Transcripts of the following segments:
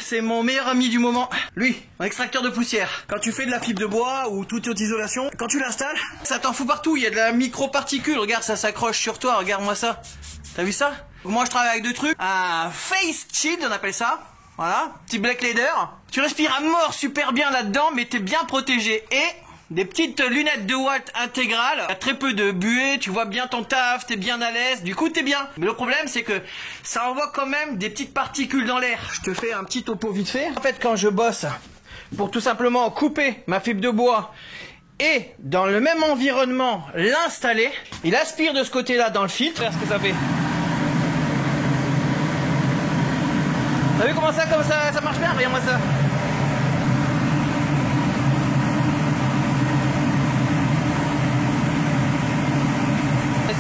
c'est mon meilleur ami du moment. Lui, un extracteur de poussière. Quand tu fais de la fibre de bois ou toute autre isolation, quand tu l'installes, ça t'en fout partout. Il y a de la micro-particule. Regarde, ça s'accroche sur toi. Regarde-moi ça. T'as vu ça? Moi, je travaille avec deux trucs. Un face shield, on appelle ça. Voilà, petit black leather. Tu respires à mort super bien là-dedans, mais t'es bien protégé. Et des petites lunettes de Watt intégrales. T'as très peu de buée, tu vois bien ton taf, t'es bien à l'aise. Du coup, t'es bien. Mais le problème, c'est que ça envoie quand même des petites particules dans l'air. Je te fais un petit topo vite fait. En fait, quand je bosse pour tout simplement couper ma fibre de bois et dans le même environnement l'installer, il aspire de ce côté-là dans le filtre. Regarde ce que ça fait. T'as vu comment ça marche bien? Regarde-moi ça.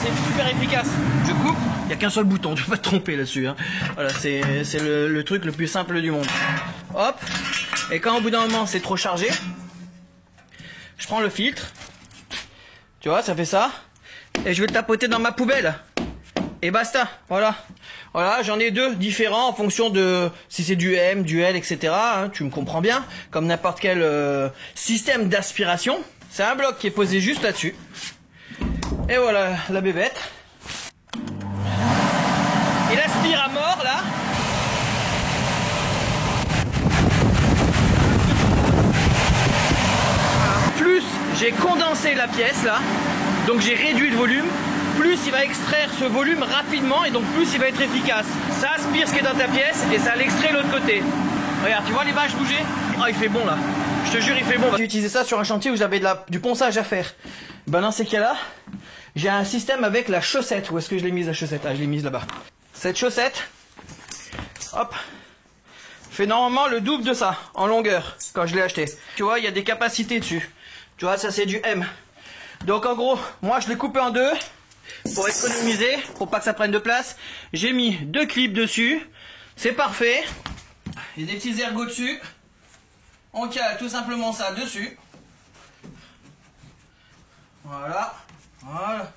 C'est super efficace. Je coupe, il n'y a qu'un seul bouton, tu peux pas te tromper là-dessus. Hein. Voilà, c'est le truc le plus simple du monde. Hop. Et quand au bout d'un moment c'est trop chargé, je prends le filtre. Tu vois, ça fait ça. Et je vais le tapoter dans ma poubelle. Et basta. Voilà. Voilà, j'en ai deux différents en fonction de si c'est du M, du L, etc. Hein, tu me comprends bien. Comme n'importe quel système d'aspiration. C'est un bloc qui est posé juste là-dessus. Et voilà la bébête. Il aspire à mort là. Plus j'ai condensé la pièce là, donc j'ai réduit le volume, plus il va extraire ce volume rapidement et donc plus il va être efficace. Ça aspire ce qui est dans ta pièce et ça l'extrait de l'autre côté. Regarde, tu vois les vaches bouger? Oh, il fait bon là. Je te jure, il fait bon. J'ai utilisé ça sur un chantier où j'avais du ponçage à faire. Ben dans ces cas-là, j'ai un système avec la chaussette. Où est-ce que je l'ai mise la chaussette? Ah, je l'ai mise là-bas. Cette chaussette, hop, fait normalement le double de ça en longueur quand je l'ai acheté. Tu vois, il y a des capacités dessus. Tu vois, ça c'est du M. Donc en gros, moi je l'ai coupé en deux pour économiser, pour pas que ça prenne de place. J'ai mis deux clips dessus. C'est parfait. Il y a des petits ergots dessus. On cale tout simplement ça dessus. Voilà. Voilà.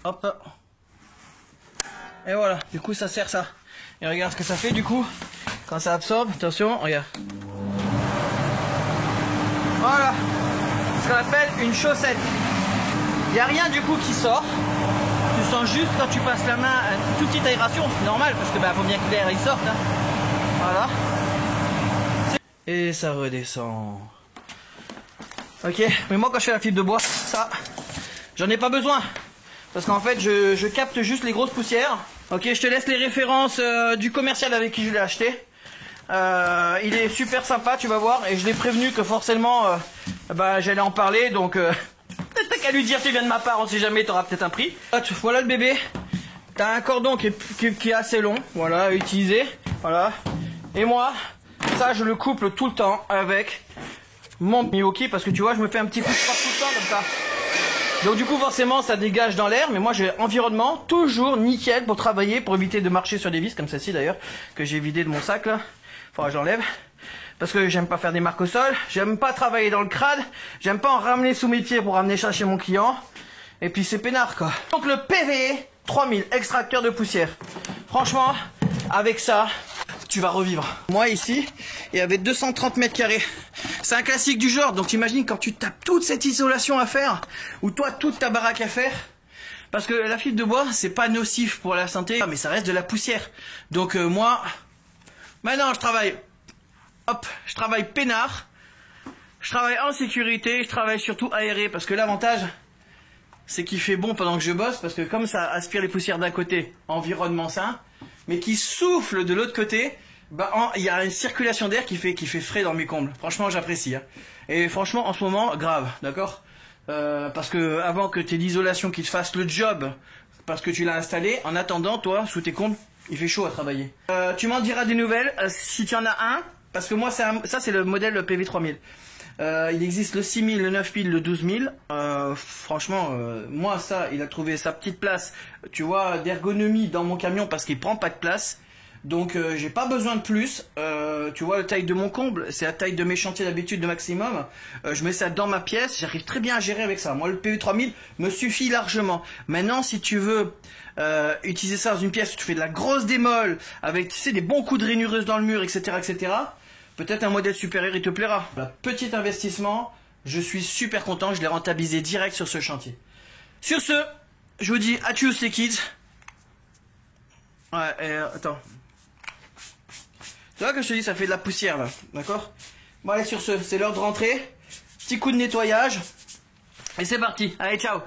Hop. Et voilà. Du coup, ça sert ça. Et regarde ce que ça fait du coup. Quand ça absorbe, attention, regarde. Voilà. Ce qu'on appelle une chaussette. Il n'y a rien du coup qui sort. Tu sens juste quand tu passes la main une toute petite aération. C'est normal parce que faut bien que l'air il sorte. Hein. Voilà. Et ça redescend. Ok, mais moi quand je fais la fibre de bois, ça, j'en ai pas besoin. Parce qu'en fait, je capte juste les grosses poussières. Ok, je te laisse les références du commercial avec qui je l'ai acheté. Il est super sympa, tu vas voir. Et je l'ai prévenu que forcément, j'allais en parler. Donc, t'as qu'à lui dire tu viens de ma part, on sait jamais, t'auras peut-être un prix. Voilà le bébé. T'as un cordon qui est assez long, voilà, à utiliser. Voilà. Et moi, ça je le couple tout le temps avec mon Milwaukee parce que tu vois je me fais un petit coup de frappe tout le temps comme ça. Donc du coup forcément ça dégage dans l'air, mais moi j'ai environnement toujours nickel pour travailler, pour éviter de marcher sur des vis comme celle-ci d'ailleurs que j'ai vidé de mon sac là. Faudra que j'enlève parce que j'aime pas faire des marques au sol, j'aime pas travailler dans le crade, j'aime pas en ramener sous mes pieds pour ramener ça chez mon client. Et puis c'est peinard quoi. Donc le PVE 3000 extracteur de poussière. Franchement avec ça tu vas revivre. Moi ici, il y avait 230 mètres carrés. C'est un classique du genre, donc t'imagines quand tu tapes toute cette isolation à faire, ou toi toute ta baraque à faire, parce que la fibre de bois, c'est pas nocif pour la santé, mais ça reste de la poussière. Donc moi, maintenant je travaille, hop, je travaille peinard, je travaille en sécurité, je travaille surtout aéré, parce que l'avantage, c'est qu'il fait bon pendant que je bosse, parce que comme ça aspire les poussières d'un côté, environnement sain, mais qui souffle de l'autre côté, il y a une circulation d'air qui fait frais dans mes combles. Franchement, j'apprécie. Hein. Et franchement, en ce moment, grave, d'accord parce que avant que tu aies l'isolation qui te fasse le job, parce que tu l'as installé, en attendant, toi, sous tes combles, il fait chaud à travailler. Tu m'en diras des nouvelles si tu en as un, parce que moi, ça c'est le modèle PV3000. Il existe le 6000, le 9000, le 12000. Franchement, moi ça, il a trouvé sa petite place, tu vois, d'ergonomie dans mon camion parce qu'il prend pas de place. Donc j'ai pas besoin de plus. Tu vois la taille de mon comble, c'est la taille de mes chantiers d'habitude de maximum. Je mets ça dans ma pièce, j'arrive très bien à gérer avec ça. Moi le PU3000 me suffit largement. Maintenant si tu veux utiliser ça dans une pièce où tu fais de la grosse démol, avec tu sais des bons coups de rainureuses dans le mur, etc. etc. Peut-être un modèle supérieur il te plaira. Voilà, petit investissement, je suis super content, je l'ai rentabilisé direct sur ce chantier. Sur ce, je vous dis adieu les kids. Ouais, attends. Tu vois que je te dis, ça fait de la poussière là, d'accord? Bon allez, sur ce, c'est l'heure de rentrer. Petit coup de nettoyage. Et c'est parti. Allez, ciao.